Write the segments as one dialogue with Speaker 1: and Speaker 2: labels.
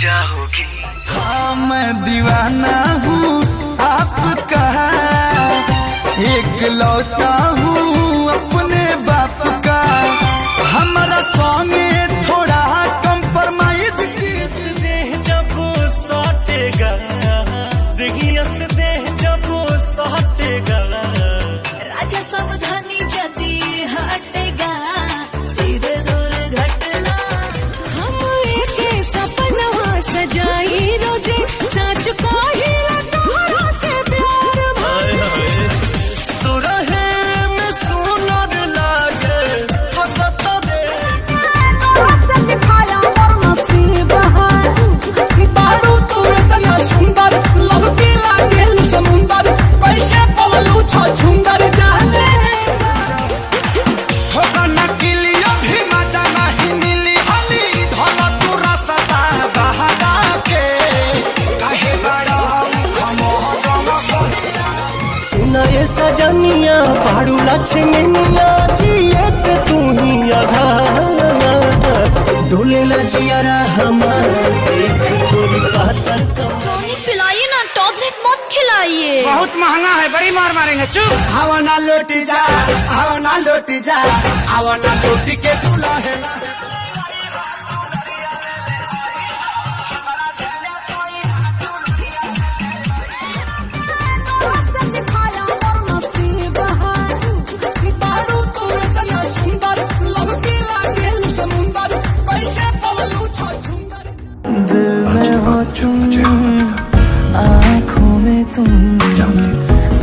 Speaker 1: जाओगी।
Speaker 2: हाँ मैं दीवाना हूँ आपका, एक लौटा हूँ अपने बाप का। हमारा सॉन्ग थोड़ा कंप्रोमाइज
Speaker 1: दे जब सौटेगा, देखिए दे जब सौटेगा।
Speaker 3: राजा सावधानी जदी हटेगा, सीधे दुर्घटना। हम एक सपना सजाई रोजे, सच कहिला तोहरा से प्यार भइल।
Speaker 1: सुरहे में सुनर लागे हकत दे,
Speaker 3: से लिखाया और नसीब है।
Speaker 4: बारू तू इतना सुंदर, लव के लागेल समुंदर, कैसे पवलू छुंदर जाने।
Speaker 2: होगा न किलियो भी मजा नहीं मिली हली धोला तू रसता बहादा के। काहे बड़ा खमोह जमा सहिया,
Speaker 1: सुना ये सजनिया पारू लक्ष्मनिया जिए पे तू ही आधार। डोले लजियारा हमार देख तोरी पातर कमाई।
Speaker 3: पिलाइए ना, टॉबलेट मत खिलाइए।
Speaker 2: बहुत महंगा है, बड़ी मार मारेंगे। चुप। हवा ना लौटी जा, हवा ना लौटी जा, हवा ना लौटी के दूल्हा है।
Speaker 3: से लिखाया और नसीब है।
Speaker 4: बारू तू इतना सुंदर, लव के लागेल समुंदर, कैसे पवलू छुंदर।
Speaker 5: दिल में हो तुम, आँखों में तुम,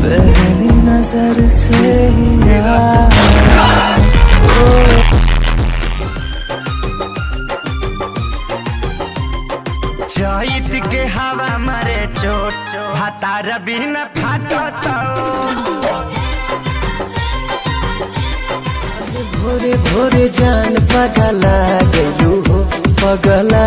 Speaker 5: पहली नजर से ही यार।
Speaker 1: चैत के हवा मरे चोट, भातार बिन फाटत। भोरे भोरे जान पगला गलू हो, पगला